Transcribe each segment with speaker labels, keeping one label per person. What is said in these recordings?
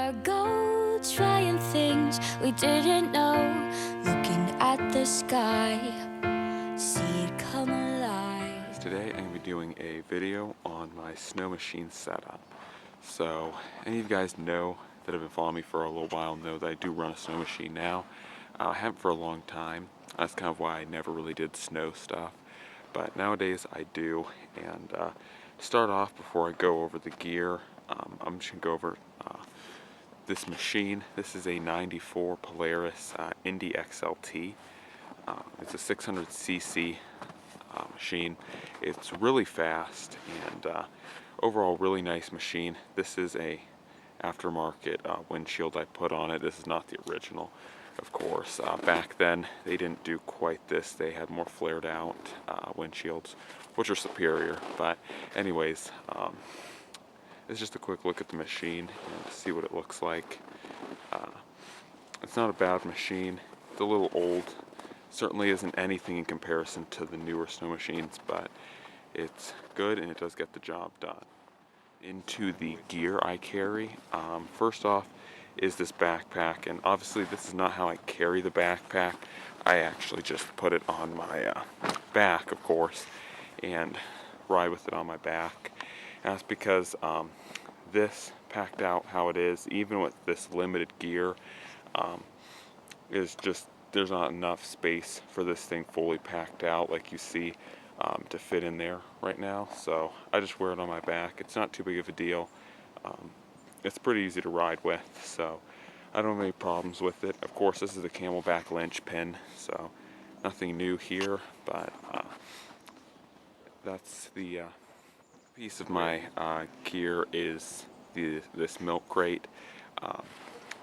Speaker 1: our goal, trying things we didn't know, looking at the sky, see it come alive.
Speaker 2: Today I'm going to be doing a video on my snow machine setup. So any of you guys know that have been following me for a little while know that I do run a snow machine now. I haven't for a long time. That's kind of why I never really did snow stuff. But nowadays I do. And to start off, before I go over the gear, I'm just going to go over this machine. This is a 94 Polaris Indy XLT. It's a 600cc machine. It's really fast and overall really nice machine. This is a aftermarket windshield I put on it. This is not the original, of course. Back then they didn't do quite this. They had more flared out windshields, which are superior. But anyways, it's just a quick look at the machine and see what it looks like. It's not a bad machine. It's a little old. Certainly isn't anything in comparison to the newer snow machines, but it's good and it does get the job done. Into the gear I carry, first off is this backpack, and obviously this is not how I carry the backpack. I actually just put it on my back, of course, and ride with it on my back. And that's because this packed out how it is, even with this limited gear, is just, there's not enough space for this thing fully packed out like you see to fit in there right now. So I just wear it on my back. It's not too big of a deal. It's pretty easy to ride with, so I don't have any problems with it. Of course, this is a CamelBak Linchpin, so nothing new here, but that's the piece of my gear is this milk crate.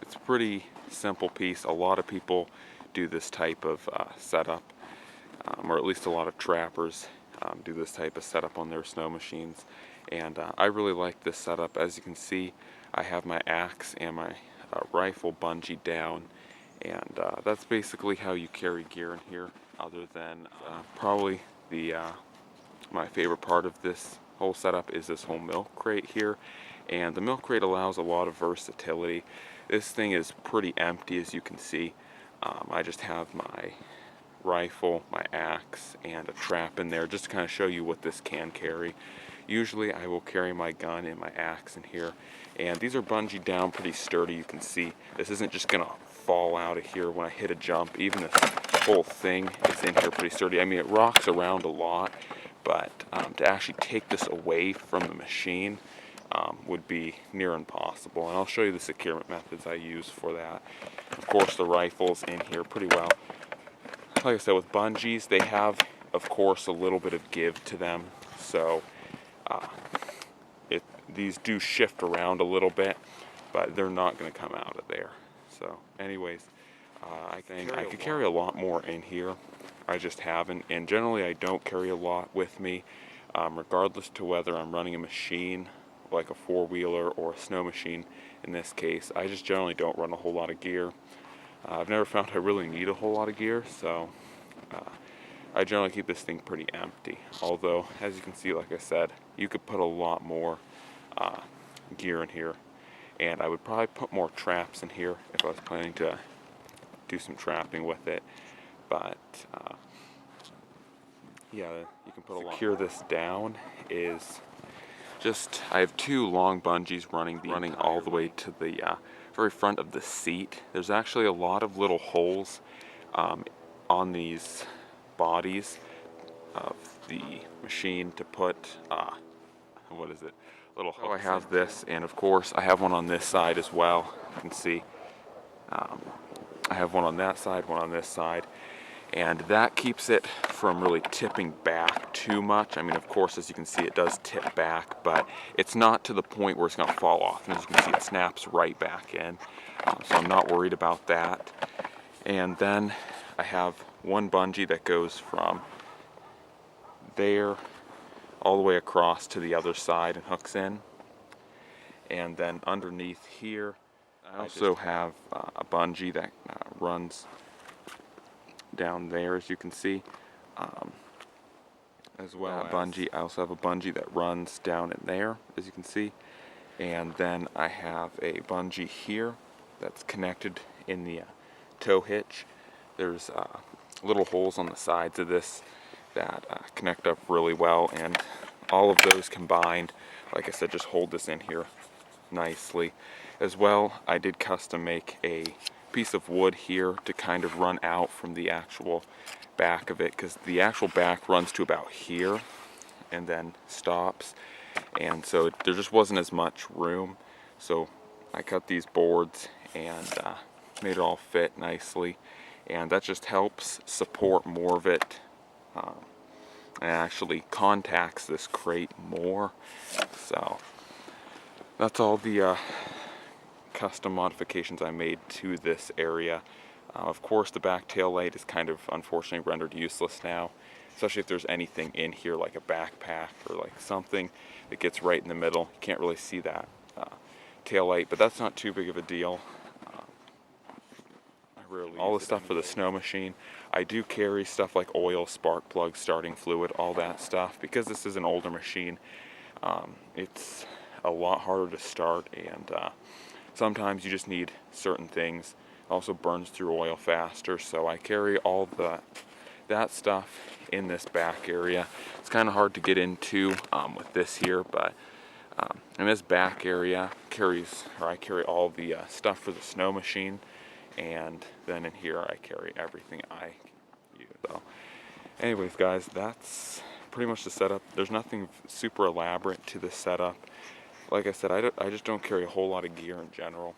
Speaker 2: It's a pretty simple piece. A lot of people do this type of setup, or at least a lot of trappers do this type of setup on their snow machines, and I really like this setup. As you can see, I have my axe and my rifle bungee down, and that's basically how you carry gear in here, other than probably the my favorite part of this whole setup is this whole milk crate here. And the milk crate allows a lot of versatility. This thing is pretty empty, as you can see. I just have my rifle, my axe, and a trap in there just to kind of show you what this can carry. Usually I will carry my gun and my axe in here, and these are bungee down pretty sturdy. You can see this isn't just gonna fall out of here when I hit a jump. Even this whole thing is in here pretty sturdy. I mean, it rocks around a lot, but to actually take this away from the machine would be near impossible, and I'll show you the securement methods I use for that. Of course, the rifle's in here pretty well. Like I said, with bungees, they have, of course, a little bit of give to them, so these do shift around a little bit, but they're not going to come out of there. So anyways, I think I could carry a lot more in here. I just haven't, and generally I don't carry a lot with me, regardless to whether I'm running a machine like a four-wheeler or a snow machine. In this case, I just generally don't run a whole lot of gear. I've never found I really need a whole lot of gear, so I generally keep this thing pretty empty. Although, as you can see, like I said, you could put a lot more gear in here, and I would probably put more traps in here if I was planning to do some trapping with it. But yeah, you can put a lot. Secure this down is just, I have two long bungees running all the way to the very front of the seat. There's actually a lot of little holes on these bodies of the machine to put what is it, little hooks. I have this, and of course I have one on this side as well. You can see I have one on that side, one on this side, and that keeps it from really tipping back too much. I mean, of course, as you can see, it does tip back, but it's not to the point where it's going to fall off. And as you can see, it snaps right back in, so I'm not worried about that. And then I have one bungee that goes from there all the way across to the other side and hooks in. And then underneath here, I also have a bungee that runs down there, as you can see, as well. I also have a bungee that runs down in there, as you can see, And then I have a bungee here that's connected in the tow hitch. There's little holes on the sides of this that connect up really well, and all of those combined, like I said, just hold this in here nicely. As well, I did custom make a piece of wood here to kind of run out from the actual back of it, because the actual back runs to about here and then stops, and so there just wasn't as much room. So I cut these boards and made it all fit nicely, and that just helps support more of it and actually contacts this crate more. So that's all the custom modifications I made to this area. Of course, the back tail light is kind of unfortunately rendered useless now, especially if there's anything in here like a backpack or like something that gets right in the middle. You can't really see that tail light, but that's not too big of a deal. All the stuff for the snow machine, I do carry stuff like oil, spark plugs, starting fluid, all that stuff. Because this is an older machine, it's a lot harder to start, and sometimes you just need certain things. It also burns through oil faster, so I carry all that stuff in this back area. It's kind of hard to get into with this here, but in this back area I carry all the stuff for the snow machine, and then in here I carry everything I use. So anyways guys, that's pretty much the setup. There's nothing super elaborate to the setup. Like I said, I just don't carry a whole lot of gear in general.